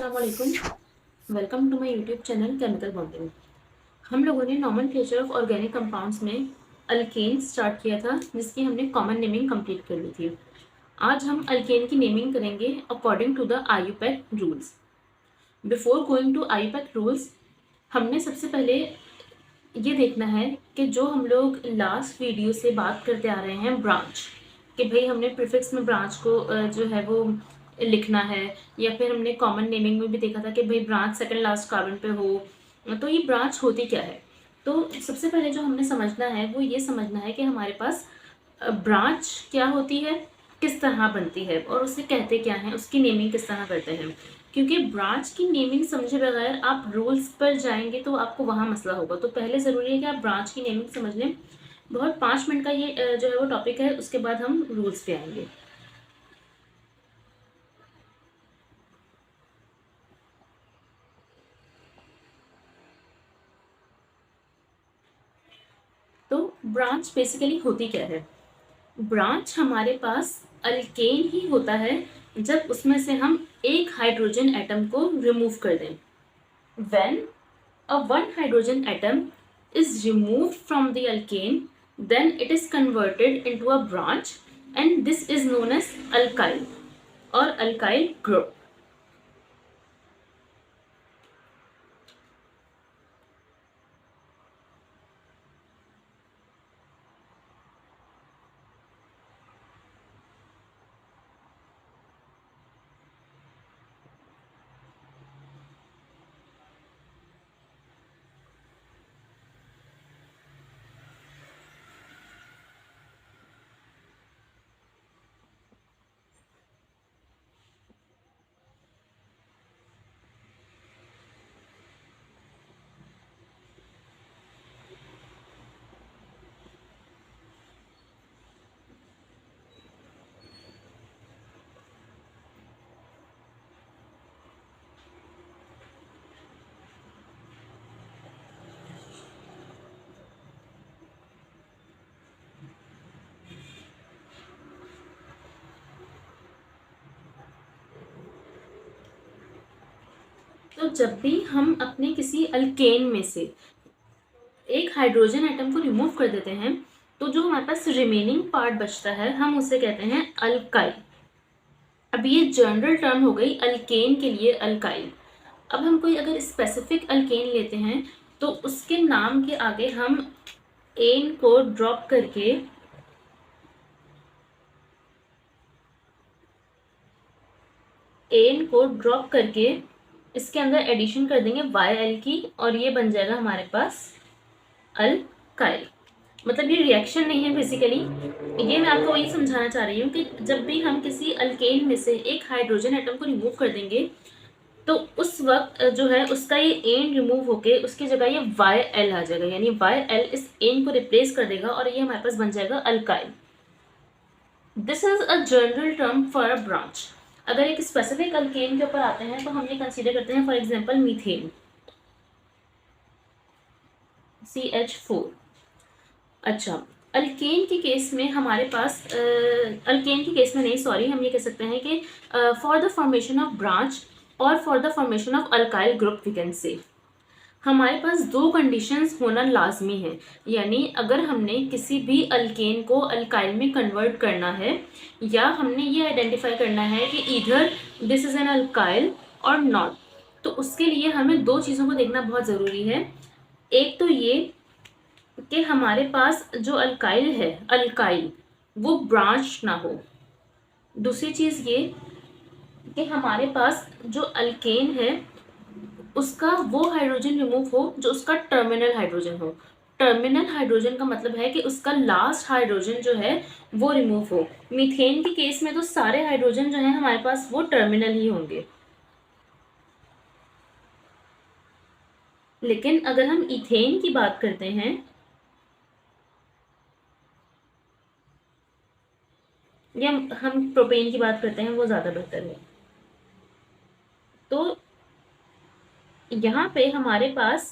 अस्सलाम वालेकुम। Welcome to my YouTube channel chemical bonding. हम लोगों ने नॉमेनक्लेचर ऑफ ऑर्गेनिक कंपाउंड्स में अल्केन स्टार्ट किया था, जिसकी हमने कॉमन नेमिंग कंप्लीट कर ली थी। आज हम अल्केन की नेमिंग करेंगे according to the IUPAC rules. Before going to IUPAC rules, हमने सबसे पहले ये देखना है कि जो हम लोग लास्ट वीडियो से बात करते आ रहे हैं ब्रांच, कि भाई हमने प्रीफिक्स में ब्रांच को जो है वो लिखना है, या फिर हमने कॉमन नेमिंग में भी देखा था कि भाई ब्रांच सेकंड लास्ट कार्बन पे हो। तो ये ब्रांच होती क्या है? तो सबसे पहले जो हमने समझना है वो ये समझना है कि हमारे पास ब्रांच क्या होती है, किस तरह बनती है और उसे कहते क्या हैं, उसकी नेमिंग किस तरह करते हैं। क्योंकि ब्रांच की नेमिंग समझे बगैर आप रूल्स पर जाएंगे तो आपको वहाँ मसला होगा। तो पहले ज़रूरी है कि आप ब्रांच की नेमिंग समझ लें। बहुत 5 मिनट का ये जो है वो टॉपिक है, उसके बाद हम रूल्स पे आएंगे। तो ब्रांच बेसिकली होती क्या है? ब्रांच हमारे पास अल्केन ही होता है जब उसमें से हम एक हाइड्रोजन एटम को रिमूव कर दें। When a one hydrogen atom is removed from the alkane, then it is converted into a branch, and this is known as alkyl or alkyl group. तो जब भी हम अपने किसी अल्केन में से एक हाइड्रोजन एटम को रिमूव कर देते हैं, तो जो हमारे पास रिमेनिंग पार्ट बचता है हम उसे कहते हैं अल्काइल। अब ये जनरल टर्म हो गई अल्केन के लिए अल्काइल। अब हम कोई अगर स्पेसिफिक अल्केन लेते हैं तो उसके नाम के आगे हम एन को ड्रॉप करके इसके अंदर एडिशन कर देंगे YL की, और ये बन जाएगा हमारे पास अल्काइल। मतलब ये रिएक्शन नहीं है बेसिकली, ये मैं आपको वही समझाना चाह रही हूँ कि जब भी हम किसी अल्केन में से एक हाइड्रोजन एटम को रिमूव कर देंगे तो उस वक्त जो है उसका ये एन रिमूव होके उसकी जगह ये YL आ जाएगा, यानी YL इस एन को रिप्लेस कर देगा और ये हमारे पास बन जाएगा alkyl. This is a general term for a branch. अगर एक स्पेसिफिक अल्केन के ऊपर आते हैं तो हम ये कंसीडर करते हैं, फॉर एग्जांपल मीथेन CH4। अच्छा, अल्केन के केस में हमारे पास अल्केन के केस में नहीं, सॉरी, हम ये कह सकते हैं कि for the formation of branch और for the formation of alkyl group we can say हमारे पास दो कंडीशंस होना लाजमी है। यानी अगर हमने किसी भी अल्केन को अल्काइल में कन्वर्ट करना है, या हमने ये आइडेंटिफाई करना है कि इधर दिस इज एन अल्काइल और नॉट, तो उसके लिए हमें दो चीज़ों को देखना बहुत ज़रूरी है। एक तो ये कि हमारे पास जो अल्काइल है, अल्काइल, वो ब्रांच ना हो। दूसरी चीज़ ये कि हमारे पास जो अल्केन है उसका वो हाइड्रोजन रिमूव हो जो उसका टर्मिनल हाइड्रोजन हो। टर्मिनल हाइड्रोजन का मतलब है कि उसका लास्ट हाइड्रोजन जो है वो रिमूव हो। मीथेन के केस में तो सारे हाइड्रोजन जो है हमारे पास वो टर्मिनल ही होंगे, लेकिन अगर हम इथेन की बात करते हैं या हम प्रोपेन की बात करते हैं, वो ज़्यादा बेहतर है। तो यहाँ पे हमारे पास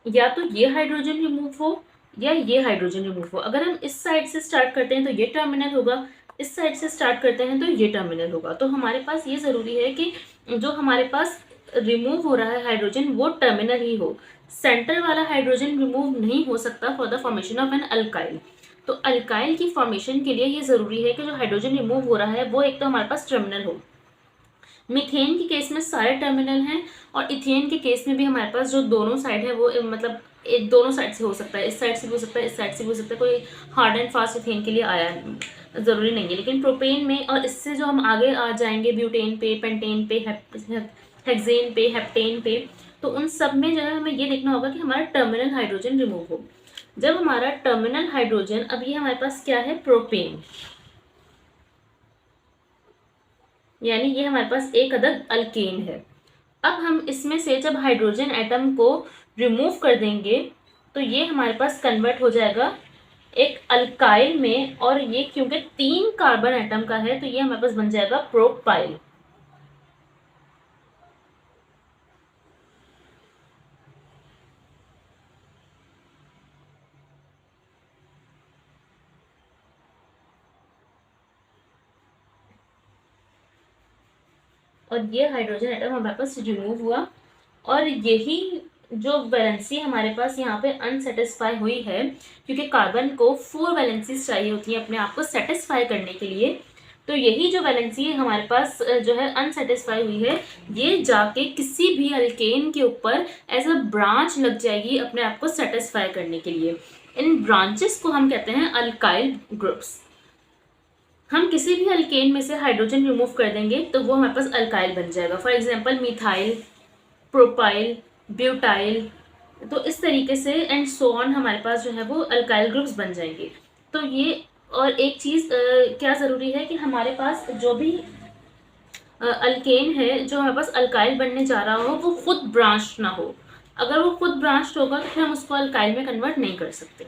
या तो ये हाइड्रोजन रिमूव हो या ये हाइड्रोजन रिमूव हो। अगर हम इस साइड से स्टार्ट करते हैं तो ये टर्मिनल होगा, इस साइड से स्टार्ट करते हैं तो ये टर्मिनल होगा। तो हमारे पास ये ज़रूरी है कि जो हमारे पास रिमूव हो रहा है हाइड्रोजन वो टर्मिनल ही हो, सेंटर वाला हाइड्रोजन रिमूव नहीं हो सकता for the formation of an alkyl. तो अल्काइल की फॉर्मेशन के लिए ये जरूरी है कि जो हाइड्रोजन रिमूव हो रहा है वो एक तो हमारे पास टर्मिनल हो। मीथेन के केस में सारे टर्मिनल हैं, और इथेन के केस में भी हमारे पास जो दोनों साइड है वो मतलब दोनों साइड से हो सकता है, इस साइड से भी हो सकता है, इस साइड से भी हो सकता है। कोई हार्ड एंड फास्ट इथेन के लिए आया ज़रूरी नहीं है, लेकिन प्रोपेन में और इससे जो हम आगे आ जाएंगे ब्यूटेन पे, पेंटेन पे, हेक्सेन पे, हेप्टेन पे, तो उन सब में जो है हमें ये देखना होगा कि हमारा टर्मिनल हाइड्रोजन रिमूव हो। जब हमारा टर्मिनल हाइड्रोजन, अब ये हमारे पास क्या है, प्रोपेन, यानी ये हमारे पास एक अदद अल्केन है। अब हम इसमें से जब हाइड्रोजन एटम को रिमूव कर देंगे तो ये हमारे पास कन्वर्ट हो जाएगा एक अल्काइल में, और ये क्योंकि 3 कार्बन एटम का है तो ये हमारे पास बन जाएगा प्रोपाइल। और ये हाइड्रोजन एटम हमारे पास रिमूव हुआ, और यही जो वैलेंसी हमारे पास यहाँ पे अनसेटिस्फाई हुई है, क्योंकि कार्बन को 4 वैलेंसीज चाहिए होती हैं अपने आप को सेटिस्फाई करने के लिए, तो यही जो वैलेंसी हमारे पास जो है अनसेटिस्फाई हुई है, ये जाके किसी भी अल्केन के ऊपर एज अ ब्रांच लग जाएगी अपने आप को सेटिस्फाई करने के लिए। इन ब्रांचेस को हम कहते हैं अल्काइल ग्रुप्स। हम किसी भी अल्केन में से हाइड्रोजन रिमूव कर देंगे तो वो हमारे पास अल्काइल बन जाएगा। For example methyl, propyl, butyl, तो इस तरीके से एंड सो ऑन हमारे पास जो है वो अल्काइल ग्रुप्स बन जाएंगे। तो ये, और एक चीज़ क्या ज़रूरी है कि हमारे पास जो भी अल्केन है जो हमारे पास अल्काइल बनने जा रहा हो वो खुद ब्रांच ना हो। अगर वो खुद ब्रांच होगा तो फिर हम उसको अल्काइल में कन्वर्ट नहीं कर सकते।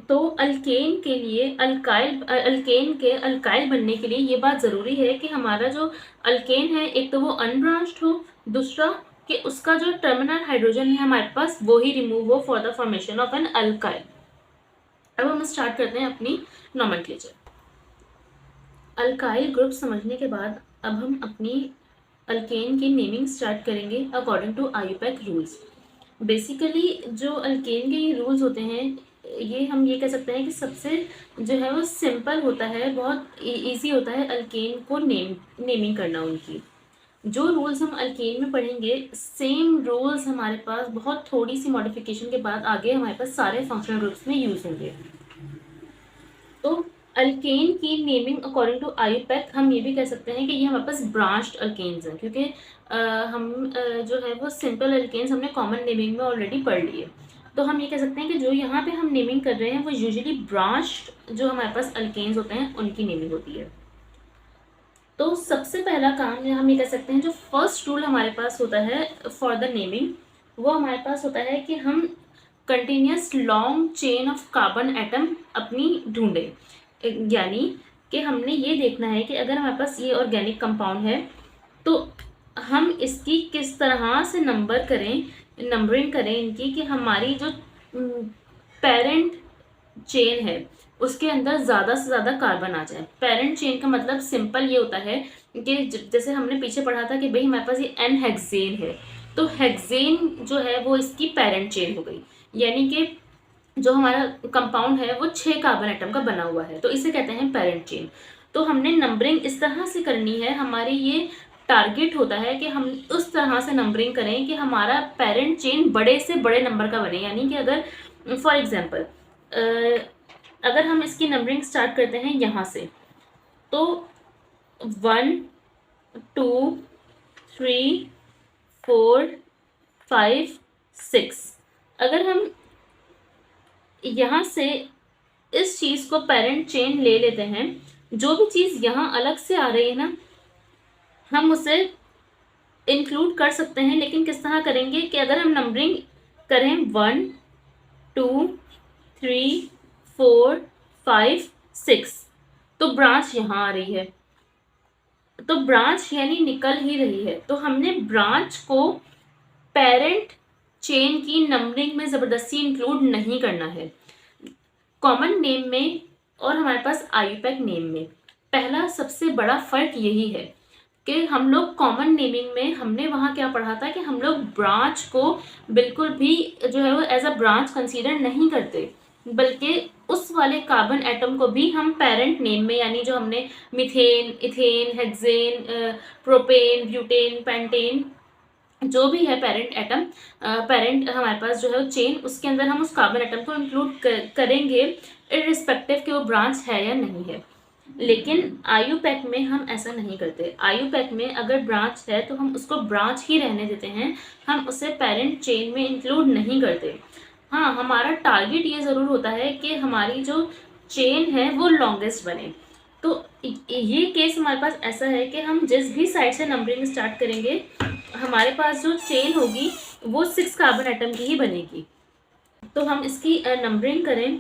तो अल्केन के लिए अल्केन के अल्काइल बनने के लिए ये बात ज़रूरी है कि हमारा जो अल्केन है एक तो वो अनब्रांच्ड हो, दूसरा कि उसका जो टर्मिनल हाइड्रोजन है हमारे पास वो ही रिमूव हो for the formation of an alkyl. अब हम स्टार्ट करते हैं अपनी नॉमेनक्लेचर। अल्काइल ग्रुप समझने के बाद अब हम अपनी अल्केन की नेमिंग स्टार्ट करेंगे according to IUPAC rules. Basically जो अल्केन के ये रूल्स होते हैं, ये हम ये कह सकते हैं कि सबसे जो है वो सिंपल होता है, बहुत इजी होता है अल्केन को नेमिंग करना उनकी। जो रूल्स हम अल्केन में पढ़ेंगे सेम रूल्स हमारे पास बहुत थोड़ी सी मॉडिफिकेशन के बाद आगे हमारे पास सारे फंक्शनल ग्रुप्स में यूज होंगे। तो अल्केन की नेमिंग अकॉर्डिंग टू आईयूपैक हम ये भी कह सकते हैं कि ये हमारे पास ब्रांच्ड अल्केन्स हैं, क्योंकि हम जो है वो सिंपल अल्केन्स हमने कॉमन नेमिंग में ऑलरेडी पढ़ लिए। तो हम ये कह सकते हैं कि जो यहाँ पे हम नेमिंग कर रहे हैं वो यूजुअली ब्रांच्ड जो हमारे पास अल्केन्स होते हैं उनकी नेमिंग होती है। तो सबसे पहला काम हम ये कह सकते हैं, जो फर्स्ट रूल हमारे पास होता है फॉर द नेमिंग, वो हमारे पास होता है कि हम continuous long chain of carbon atom अपनी ढूंढें। यानी कि हमने ये देखना है कि अगर हमारे पास ये ऑर्गेनिक कंपाउंड है तो हम इसकी किस तरह से नंबरिंग करें इनकी, कि हमारी जो पेरेंट चेन है उसके अंदर ज़्यादा से ज़्यादा कार्बन आ जाए। पेरेंट चेन का मतलब सिंपल ये होता है कि जैसे हमने पीछे पढ़ा था कि भाई हमारे पास ये एन हेक्सेन है, तो हेक्सेन जो है वो इसकी पेरेंट चेन हो गई, यानी कि जो हमारा कंपाउंड है वो 6 कार्बन एटम का बना हुआ है, तो इसे कहते हैं पेरेंट चेन। तो हमने नंबरिंग इस तरह से करनी है, हमारी ये टारगेट होता है कि हम उस तरह से नंबरिंग करें कि हमारा पेरेंट चेन बड़े से बड़े नंबर का बने। यानी कि अगर फॉर एग्जांपल अगर हम इसकी नंबरिंग स्टार्ट करते हैं यहाँ से, तो 1 2 3 4 5 6, अगर हम यहाँ से इस चीज़ को पेरेंट चेन ले लेते हैं, जो भी चीज़ यहाँ अलग से आ रही है ना हम उसे इंक्लूड कर सकते हैं, लेकिन किस तरह करेंगे कि अगर हम नंबरिंग करें 1 2 3 4 5 6, तो ब्रांच यहाँ आ रही है, तो ब्रांच यानी निकल ही रही है, तो हमने ब्रांच को पेरेंट चेन की नंबरिंग में ज़बरदस्ती इंक्लूड नहीं करना है। कॉमन नेम में और हमारे पास आईयूपैक नेम में पहला सबसे बड़ा फ़र्क यही है कि हम लोग कॉमन नेमिंग में हमने वहाँ क्या पढ़ा था कि हम लोग ब्रांच को बिल्कुल भी जो है वो एज अ ब्रांच कंसीडर नहीं करते, बल्कि उस वाले कार्बन एटम को भी हम पेरेंट नेम में, यानी जो हमने methane, ethane, hexane, propane, butane, pentane, जो भी है पेरेंट एटम, पेरेंट हमारे पास जो है वो चेन, उसके अंदर हम उस कार्बन एटम को इंक्लूड करेंगे इररिस्पेक्टिव कि वो ब्रांच है या नहीं है। लेकिन आयुपैक में हम ऐसा नहीं करते। आयुपैक में अगर ब्रांच है तो हम उसको ब्रांच ही रहने देते हैं, हम उसे पेरेंट चेन में इंक्लूड नहीं करते। हाँ, हमारा टारगेट ये ज़रूर होता है कि हमारी जो चेन है वो लॉन्गेस्ट बने। तो ये केस हमारे पास ऐसा है कि हम जिस भी साइड से नंबरिंग स्टार्ट करेंगे, हमारे पास जो चेन होगी वो 6 कार्बन एटम की ही बनेगी। तो हम इसकी नंबरिंग करें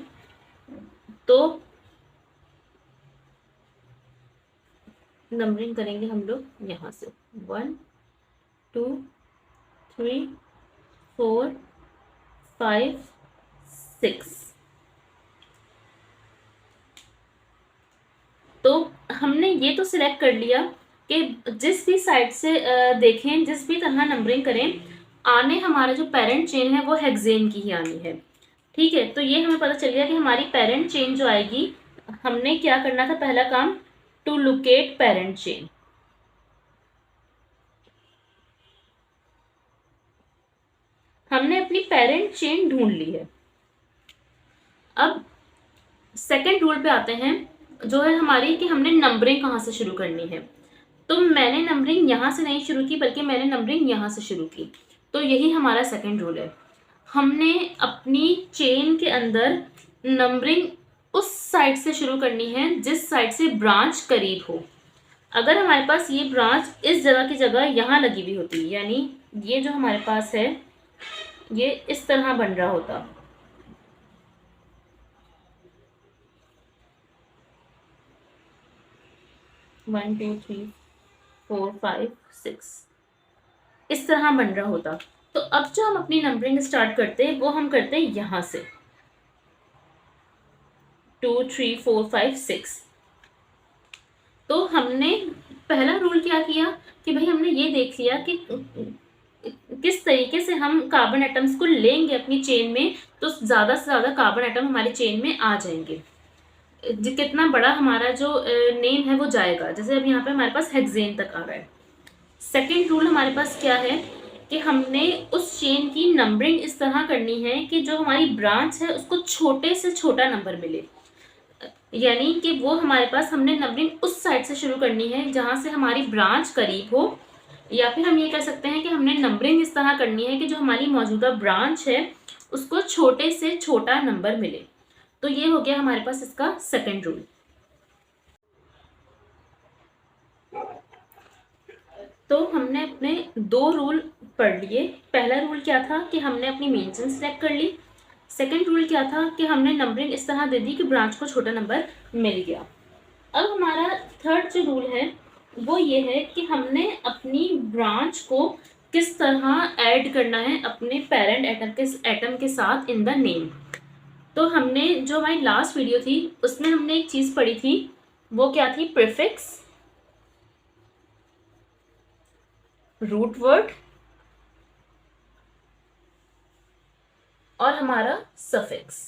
तो नंबरिंग करेंगे हम लोग यहाँ से 1 2 3 4 5 6। तो हमने ये तो सिलेक्ट कर लिया कि जिस भी साइड से देखें, जिस भी तरह नंबरिंग करें, आने हमारा जो पेरेंट चेन है वो हेक्सेन की ही आनी है। ठीक है, तो ये हमें पता चल गया कि हमारी पेरेंट चेन जो आएगी, हमने क्या करना था, पहला काम टू लोकेट पेरेंट चेन। हमने अपनी पेरेंट चेन ढूंढ ली है। अब सेकेंड रूल पे आते हैं, जो है हमारी कि हमने नंबरिंग कहाँ से शुरू करनी है। तो मैंने नंबरिंग यहाँ से नहीं शुरू की, बल्कि मैंने नंबरिंग यहाँ से शुरू की। तो यही हमारा सेकेंड रूल है। हमने अपनी चेन के अंदर नंबरिंग उस साइड से शुरू करनी है जिस साइड से ब्रांच करीब हो। अगर हमारे पास ये ब्रांच इस जगह की जगह यहाँ लगी हुई होती, यानी ये जो हमारे पास है ये इस तरह बन रहा होता, 1 2 3 4 5 6 इस तरह बन रहा होता। तो अब जो हम अपनी नंबरिंग स्टार्ट करते हैं वो हम करते हैं यहाँ से 2 3 4 5 6। तो हमने पहला रूल क्या किया कि भाई हमने ये देख लिया कि किस तरीके से हम कार्बन एटम्स को लेंगे अपनी चेन में, तो ज़्यादा से ज़्यादा कार्बन एटम हमारी चेन में आ जाएंगे, कितना बड़ा हमारा जो नेम है वो जाएगा। जैसे अब यहाँ पे हमारे पास हेक्सेन तक आ रहा है। सेकेंड रूल हमारे पास क्या है कि हमने उस चेन की नंबरिंग इस तरह करनी है कि जो हमारी ब्रांच है उसको छोटे से छोटा नंबर मिले, यानी कि वो हमारे पास हमने नंबरिंग उस साइड से शुरू करनी है जहाँ से हमारी ब्रांच करीब हो, या फिर हम ये कह सकते हैं कि हमने नंबरिंग इस तरह करनी है कि जो हमारी मौजूदा ब्रांच है उसको छोटे से छोटा नंबर मिले। तो ये हो गया हमारे पास इसका सेकेंड रूल। तो हमने अपने 2 रूल पढ़ लिए। पहला रूल क्या था कि हमने अपनी मेन चेन सेलेक्ट कर ली। सेकेंड रूल क्या था कि हमने नंबरिंग इस तरह दे दी कि ब्रांच को छोटा नंबर मिल गया। अब हमारा थर्ड जो रूल है वो ये है कि हमने अपनी ब्रांच को किस तरह ऐड करना है अपने पेरेंट एटम के साथ इन द नेम। तो हमने जो हमारी लास्ट वीडियो थी उसमें हमने एक चीज़ पढ़ी थी, वो क्या थी, प्रीफिक्स, रूट वर्ड और हमारा सफिक्स।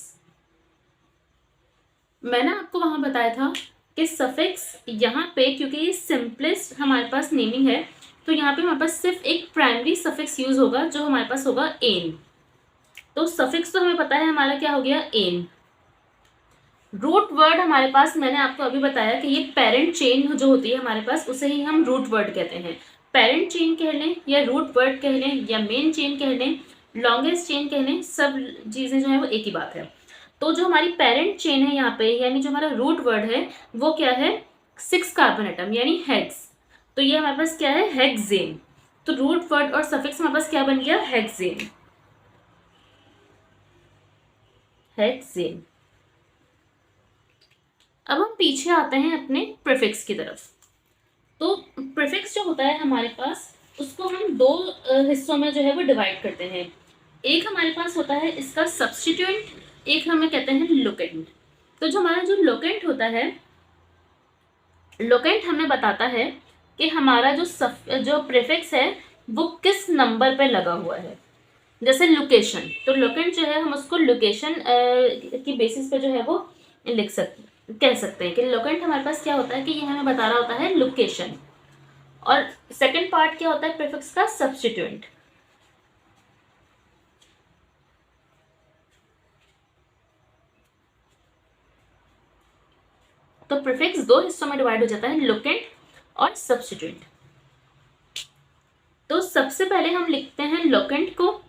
मैंने आपको वहां बताया था कि सफिक्स यहाँ पे, क्योंकि ये सिंपलेस्ट हमारे पास नेमिंग है, तो यहाँ पे हमारे पास सिर्फ एक प्राइमरी सफिक्स यूज होगा जो हमारे पास होगा एन। तो सफिक्स तो हमें पता है हमारा क्या हो गया, एन। रूट वर्ड हमारे पास, मैंने आपको अभी बताया कि ये पेरेंट चेन जो होती है हमारे पास उसे ही हम रूट वर्ड कहते हैं। पेरेंट चेन कह लें या रूट वर्ड कह लें या मेन चेन कह लें, लॉन्गेस्ट चेन कह लें, सब चीज़ें जो है वो एक ही बात है। तो जो हमारी पेरेंट चेन है यहाँ पे, यानी जो हमारा रूट वर्ड है वो क्या है, 6 कार्बन एटम यानी हेक्स। तो ये हमारे पास क्या है, हेक्सेन। तो रूट वर्ड और सफिक्स हमारे पास क्या बन गया, हेक्सेन। हेक्सेन। अब हम पीछे आते हैं अपने प्रीफिक्स की तरफ। तो प्रीफिक्स जो होता है हमारे पास, उसको हम 2 हिस्सों में जो है वो डिवाइड करते हैं। एक हमारे पास होता है इसका सब्स्टिट्यूएंट, एक हमें कहते हैं लोकेंट। तो जो हमारा जो लोकेंट होता है, लोकेंट हमें बताता है कि हमारा जो प्रीफिक्स है वो किस नंबर पे लगा हुआ है। जैसे लोकेशन, तो लोकेंट जो है हम उसको लोकेशन की बेसिस पे जो है वो कह सकते हैं कि लोकेंट हमारे पास क्या होता है कि ये हमें बता रहा होता है लोकेशन। और सेकंड पार्ट क्या होता है प्रीफिक्स का, सब्स्टिट्यूएंट। तो प्रीफिक्स दो हिस्सों में डिवाइड हो जाता है, लोकेंट और सब्स्टिट्यूएंट। तो सबसे पहले हम लिखते हैं लोकेंट को,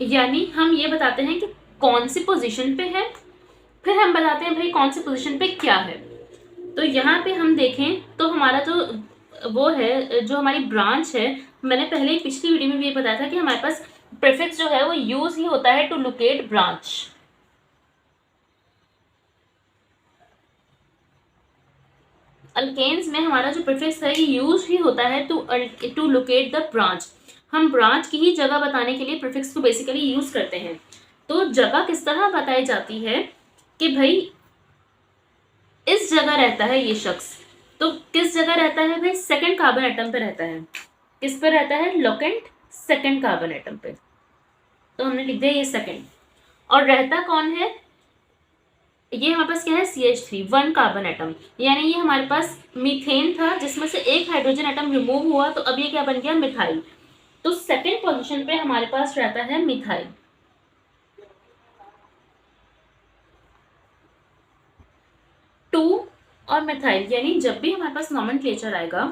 यानी हम ये बताते हैं कि कौन सी पोजीशन पे है, फिर हम बताते हैं भाई कौन सी पोजीशन पे क्या है। तो यहाँ पे हम देखें तो हमारा जो वो है, जो हमारी ब्रांच है, मैंने पहले ही पिछली वीडियो में भी ये बताया था कि हमारे पास प्रीफिक्स जो है वो यूज ही होता है टू लोकेट ब्रांच। अल्केन्स में हमारा जो प्रीफिक्स है ये यूज ही होता है टू लोकेट द ब्रांच। हम ब्रांच की ही जगह बताने के लिए प्रीफिक्स को बेसिकली यूज करते हैं। तो जगह किस तरह बताई जाती है कि भाई इस जगह रहता है ये शख्स। तो किस जगह रहता है भाई, सेकंड कार्बन एटम पे रहता है। किस पे रहता है, लोकेंट सेकंड कार्बन एटम पे। तो हमने लिख दिया ये सेकंड। और रहता कौन है, ये हमारे पास क्या है, CH3 वन कार्बन एटम। यानी ये हमारे पास मीथेन था जिसमें से एक हाइड्रोजन एटम रिमूव हुआ, तो अब ये क्या बन गया, मिथाइल। तो सेकंड पोजीशन पे हमारे पास रहता है मिथाइल। टू और मिथाइल, यानी जब भी हमारे पास नॉमेनक्लेचर आएगा,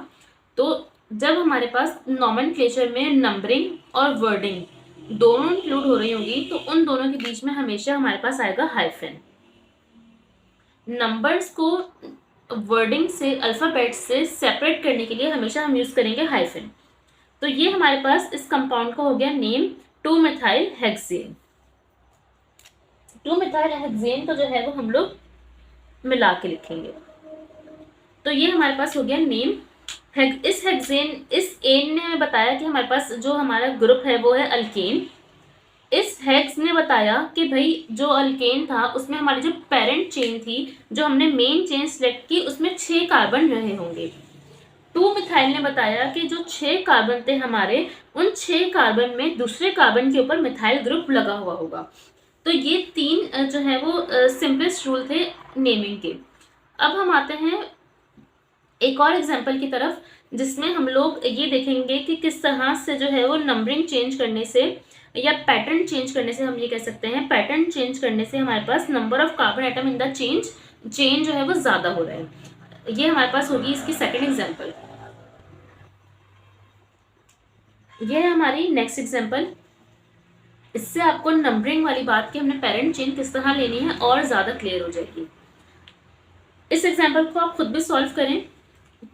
तो जब हमारे पास नॉमेनक्लेचर में नंबरिंग और वर्डिंग दोनों इंक्लूड हो रही होंगी, तो उन दोनों के बीच में हमेशा हमारे पास आएगा हाइफन। नंबर्स को वर्डिंग से, अल्फाबेट से सेपरेट करने के लिए हमेशा हम यूज करेंगे हाइफन। तो ये हमारे पास इस कंपाउंड का हो गया नेम 2-मिथाइल हेक्सेन। 2-मिथाइल हेक्सेन को जो है वो हम लोग मिला के लिखेंगे। तो ये हमारे पास हो गया नेम। इस हेक्सेन, इस एन ने हमें बताया कि हमारे पास जो हमारा ग्रुप है वो है अल्केन। इस हेक्स ने बताया कि भाई जो अल्केन था उसमें हमारी जो पेरेंट चेन थी, जो हमने मेन चेन सिलेक्ट की, उसमें 6 कार्बन रहे होंगे। 2-मिथाइल ने बताया कि जो 6 कार्बन थे हमारे, उन 6 कार्बन में दूसरे कार्बन के ऊपर मिथाइल ग्रुप लगा हुआ होगा। तो ये 3 जो है वो सिंपलेस्ट रूल थे नेमिंग के। अब हम आते हैं एक और एग्जाम्पल की तरफ, जिसमें हम लोग ये देखेंगे कि किस तरह से जो है वो नंबरिंग चेंज करने से या पैटर्न चेंज करने से, हम ये कह सकते हैं पैटर्न चेंज करने से हमारे पास number of carbon atom in the chain जो है वो ज़्यादा हो रहा है। ये हमारे पास होगी इसकी सेकेंड एग्जाम्पल। ये है हमारी नेक्स्ट एग्जाम्पल। इससे आपको नंबरिंग वाली बात की हमने पेरेंट चेन किस तरह लेनी है और ज़्यादा क्लियर हो जाएगी। इस एग्जाम्पल को आप खुद भी सॉल्व करें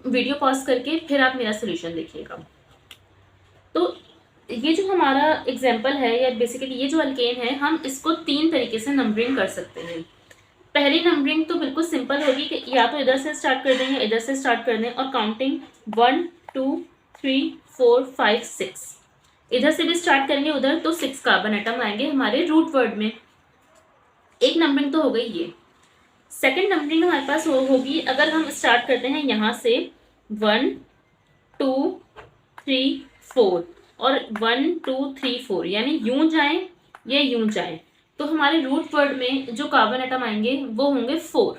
वीडियो पॉज करके, फिर आप मेरा सोल्यूशन देखिएगा। तो ये जो हमारा एग्जाम्पल है, या बेसिकली ये जो अल्केन है, हम इसको 3 तरीके से नंबरिंग कर सकते हैं। पहली नंबरिंग तो बिल्कुल सिंपल होगी कि या तो इधर से स्टार्ट कर दें या इधर से स्टार्ट कर दें, और काउंटिंग 1 2 3 4 5 6। इधर से भी स्टार्ट करेंगे उधर, तो 6 कार्बन एटम आएंगे हमारे रूट वर्ड में। एक नंबरिंग तो हो गई ये। सेकेंड नंबरिंग हमारे पास होगी, अगर हम स्टार्ट करते हैं यहाँ से 1 2 3 4, और 1 2 3 4, यानी यूं जाएं या यूं जाएं, तो हमारे रूट वर्ड में जो कार्बन एटम आएंगे वो होंगे 4।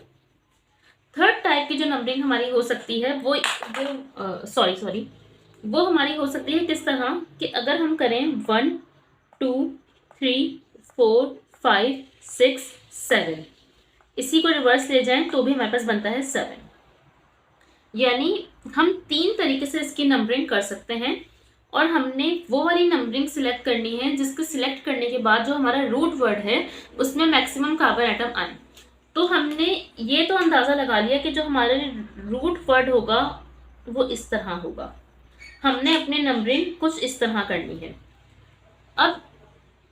थर्ड टाइप की जो नंबरिंग हमारी हो सकती है वो वो हमारी हो सकती है किस तरह कि अगर हम करें 1 2 3 4 5 6 7, इसी को रिवर्स ले जाएं तो भी हमारे पास बनता है 7। यानी हम 3 तरीके से इसकी नंबरिंग कर सकते हैं, और हमने वो वाली नंबरिंग सिलेक्ट करनी है जिसको सिलेक्ट करने के बाद जो हमारा रूट वर्ड है उसमें मैक्सिमम कार्बन एटम आए। तो हमने ये तो अंदाज़ा लगा लिया कि जो हमारा रूट वर्ड होगा वो इस तरह होगा। हमने अपनी नंबरिंग कुछ इस तरह करनी है। अब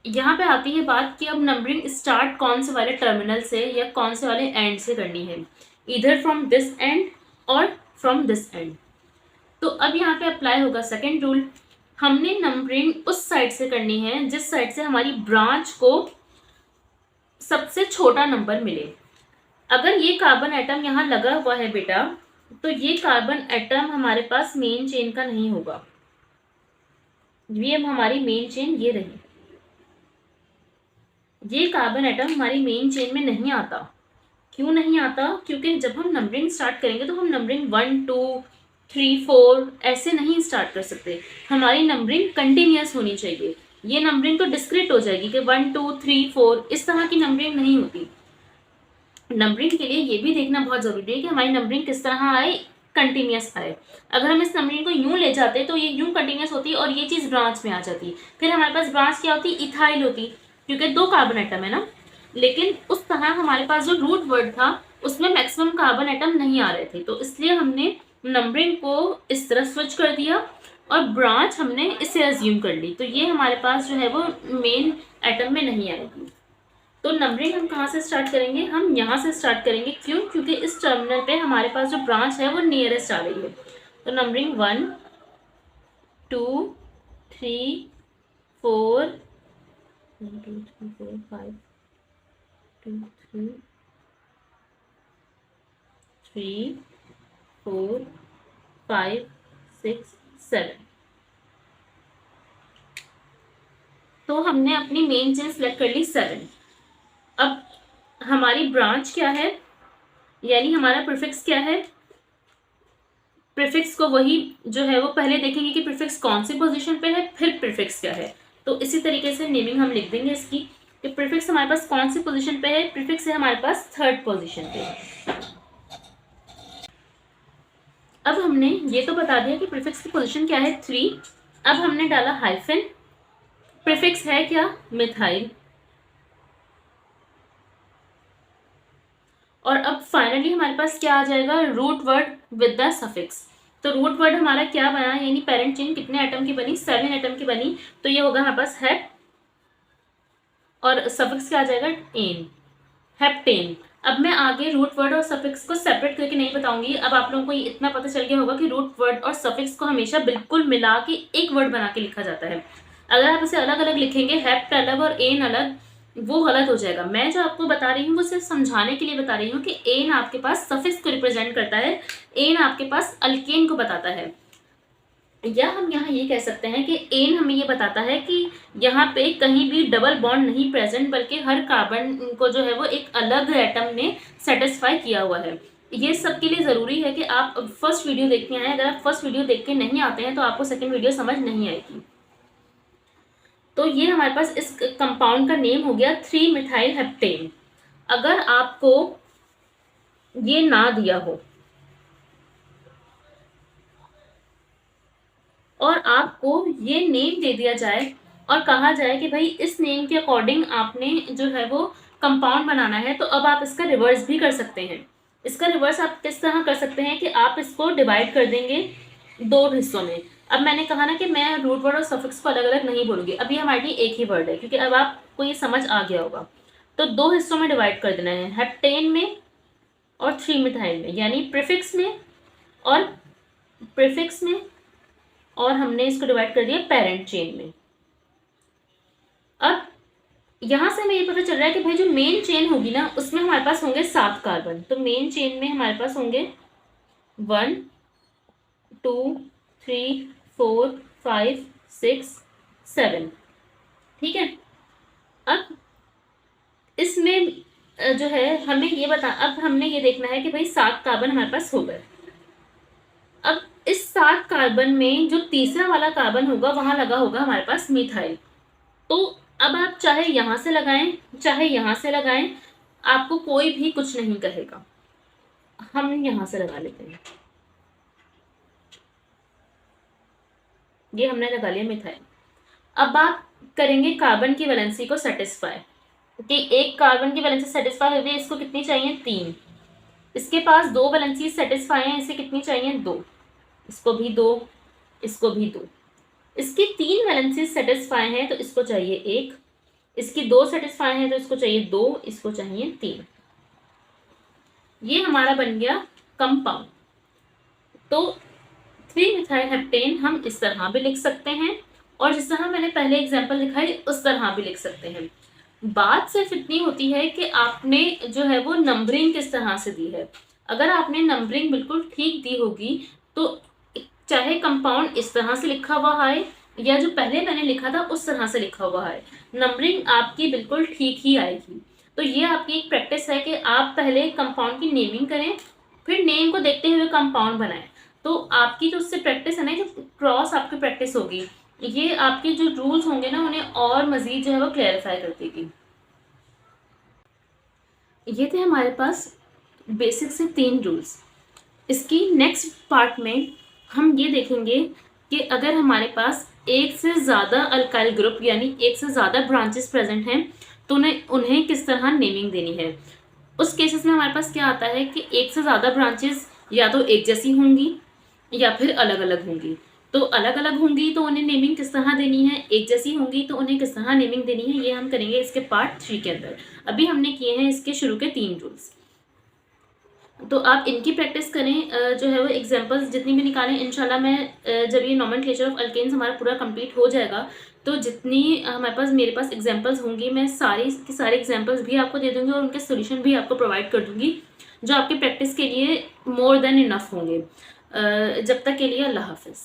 यहाँ पे आती है बात कि अब नंबरिंग स्टार्ट कौन से वाले टर्मिनल से या कौन से वाले एंड से करनी है, इधर फ्रॉम दिस एंड और फ्रॉम दिस एंड। तो अब यहाँ पे अप्लाई होगा सेकेंड रूल। हमने नंबरिंग उस साइड से करनी है जिस साइड से हमारी ब्रांच को सबसे छोटा नंबर मिले। अगर ये कार्बन एटम यहाँ लगा हुआ है बेटा, तो ये कार्बन एटम हमारे पास मेन चेन का नहीं होगा। ये हमारी मेन चेन ये रही, ये कार्बन एटम हमारी मेन चेन में नहीं आता। क्यों नहीं आता? क्योंकि जब हम नंबरिंग स्टार्ट करेंगे तो हम नंबरिंग 1 2 3 4 ऐसे नहीं स्टार्ट कर सकते। हमारी नंबरिंग कंटिन्यूअस होनी चाहिए। ये नंबरिंग तो डिस्क्रीट हो जाएगी कि 1 2 3 4 इस तरह की नंबरिंग नहीं होती। नंबरिंग के लिए ये भी देखना बहुत जरूरी है कि हमारी नंबरिंग किस तरह आए, कंटिन्यूअस आए। अगर हम इस नंबरिंग को यूं ले जाते तो ये यूं कंटिन्यूअस होती और ये चीज ब्रांच में आ जाती। फिर हमारे पास ब्रांच क्या होती? इथाइल होती, क्योंकि 2 कार्बन एटम है ना। लेकिन उस तरह हमारे पास जो रूट वर्ड था उसमें मैक्सिमम कार्बन एटम नहीं आ रहे थे, तो इसलिए हमने नंबरिंग को इस तरह स्विच कर दिया और ब्रांच हमने इसे अज्यूम कर ली। तो ये हमारे पास जो है वो मेन एटम में नहीं आएगी। तो नंबरिंग हम कहाँ से स्टार्ट करेंगे? हम यहाँ से स्टार्ट करेंगे। क्यों? क्योंकि इस टर्मिनल पे हमारे पास जो ब्रांच है वो नियरेस्ट आ रही है। तो नंबरिंग 1 2 3 4 1 2 3 4 5 2 3 3 4 5 6 7। तो हमने अपनी मेन चेन सेलेक्ट कर ली 7। अब हमारी ब्रांच क्या है, यानी हमारा प्रीफिक्स क्या है? प्रीफिक्स को वही जो है वो पहले देखेंगे कि प्रीफिक्स कौन सी पोजीशन पे है, फिर प्रीफिक्स क्या है। तो इसी तरीके से नेमिंग हम लिख देंगे इसकी कि प्रीफिक्स हमारे पास कौन सी पोजीशन पे है। प्रीफिक्स है हमारे पास 3rd पोजीशन पे। अब हमने ये तो बता दिया कि प्रीफिक्स की पोजीशन क्या है, 3। अब हमने डाला हाइफन। प्रीफिक्स है क्या? मिथाइल। और अब फाइनली हमारे पास क्या आ जाएगा? Root word with the suffix. तो रूट वर्ड हमारा क्या बना, यानी पेरेंट चेन कितने एटम की बनी? 7 एटम की बनी। तो ये होगा हमारे पास हेप और सफिक्स क्या आ जाएगा? Ane, heptane. अब मैं आगे रूट वर्ड और सफिक्स को सेपरेट करके नहीं बताऊंगी। अब आप लोगों को ये इतना पता चल गया होगा कि रूट वर्ड और सफिक्स को हमेशा बिल्कुल मिला के एक वर्ड बना के लिखा जाता है। अगर आप इसे अलग अलग लिखेंगे, हेप्ट अलग और एन अलग, वो गलत हो जाएगा। मैं जो आपको बता रही हूँ वो सिर्फ समझाने के लिए बता रही हूँ कि एन आपके पास सफिक्स को रिप्रेजेंट करता है, एन आपके पास अल्केन को बताता है। या हम यहाँ ये कह सकते हैं कि एन हमें ये बताता है कि यहाँ पे कहीं भी डबल बॉन्ड नहीं प्रेजेंट, बल्कि हर कार्बन को जो है वो एक अलग एटम ने सेटिस्फाई किया हुआ है। ये सबके लिए ज़रूरी है कि आप फर्स्ट वीडियो देख के आए। अगर आप फर्स्ट वीडियो देख के नहीं आते हैं तो आपको सेकेंड वीडियो समझ नहीं आएगी। तो ये हमारे पास इस कंपाउंड का नेम हो गया 3 मिथाइल हेप्टेन। अगर आपको ये ना दिया हो और आपको ये नेम दे दिया जाए और कहा जाए कि भाई इस नेम के अकॉर्डिंग आपने जो है वो कंपाउंड बनाना है, तो अब आप इसका रिवर्स भी कर सकते हैं। इसका रिवर्स आप किस तरह कर सकते हैं कि आप इसको डिवाइड कर देंगे 2 हिस्सों में। अब मैंने कहा ना कि मैं रूट वर्ड और सफिक्स को अलग अलग नहीं बोलूंगी, अभी हमारे लिए एक ही वर्ड है, क्योंकि अब आपको ये समझ आ गया होगा। तो 2 हिस्सों में डिवाइड कर देना है, हेप्टेन में और 3 मिथाइल में, यानी प्रीफिक्स में और प्रीफिक्स में, और हमने इसको डिवाइड कर दिया पेरेंट चेन में। अब यहां से हमें ये पता चल रहा है कि भाई जो मेन चेन होगी ना उसमें हमारे पास होंगे 7 कार्बन। तो मेन चेन में हमारे पास होंगे 1 2 3 4 5 6 7। ठीक है। अब इसमें जो है हमें ये अब हमने ये देखना है कि भाई 7 कार्बन हमारे पास हो गए। अब इस 7 कार्बन में जो तीसरा वाला कार्बन होगा वहां लगा होगा हमारे पास मिथाइल। तो अब आप चाहे यहां से लगाएं चाहे यहां से लगाएं, आपको कोई भी कुछ नहीं कहेगा। हम यहां से लगा लेते हैं, ये हमने लगा लिया मिथाइल। अब आप करेंगे कार्बन की वैलेंसी को सेटिस्फाई कि एक कार्बन की वैलेंसी सेटिस्फाई हो गई, इसको कितनी चाहिए? 3। इसके पास 2 वैलेंसी सेटिस्फाई हैं, इसे कितनी चाहिए? 2। इसको भी 2, इसको भी 2। इसकी 3 वैलेंसी सेटिस्फाई हैं तो इसको चाहिए 1। इसकी 2 सेटिस्फाई हैं तो इसको चाहिए 2, इसको चाहिए 3। ये हमारा बन गया कंपाउंड। तो 3 मिथाइल हेप्टेन हम इस तरह भी लिख सकते हैं और जिस तरह मैंने पहले एग्जांपल दिखाई उस तरह भी लिख सकते हैं। बात सिर्फ इतनी होती है कि आपने जो है वो नंबरिंग किस तरह से दी है। अगर आपने नंबरिंग बिल्कुल ठीक दी होगी तो चाहे कंपाउंड इस तरह से लिखा हुआ आए या जो पहले मैंने लिखा था उस तरह से लिखा हुआ है, नंबरिंग आपकी बिल्कुल ठीक ही आएगी। तो ये आपकी एक प्रैक्टिस है कि आप पहले कंपाउंड की नेमिंग करें, फिर नेम को देखते हुए कंपाउंड बनाएं। तो आपकी जो उससे प्रैक्टिस है ना, जो क्रॉस आपकी प्रैक्टिस होगी, ये आपके जो रूल्स होंगे ना उन्हें और मजीद जो है वो क्लैरिफाई कर देगी। ये थे हमारे पास बेसिक से 3 रूल्स। इसकी नेक्स्ट पार्ट में हम ये देखेंगे कि अगर हमारे पास एक से ज़्यादा अल्काइल ग्रुप यानी एक से ज़्यादा ब्रांचेस प्रेजेंट हैं तो उन्हें उन्हें किस तरह नेमिंग देनी है। उस केसेस में हमारे पास क्या आता है कि एक से ज़्यादा ब्रांचेस या तो एक जैसी होंगी या फिर अलग अलग होंगी। तो अलग अलग होंगी तो उन्हें नेमिंग किस तरह देनी है, एक जैसी होंगी तो उन्हें किस तरह नेमिंग देनी है, ये हम करेंगे इसके पार्ट 3 के अंदर। अभी हमने किए हैं इसके शुरू के 3 रूल्स। तो आप इनकी प्रैक्टिस करें, जो है वो एग्जांपल्स जितनी भी निकालें। इंशाल्लाह मैं जब ये नोमेनक्लेचर ऑफ अल्केन्स हमारा पूरा कंप्लीट हो जाएगा तो जितनी हमारे पास मेरे पास एग्जांपल्स होंगी मैं सारी की सारे एग्जांपल्स भी आपको दे दूंगी और उनके सोल्यूशन भी आपको प्रोवाइड कर दूंगी, जो आपकी प्रैक्टिस के लिए मोर देन इनफ होंगे। जब तक के लिए अल्लाह हाफिज़।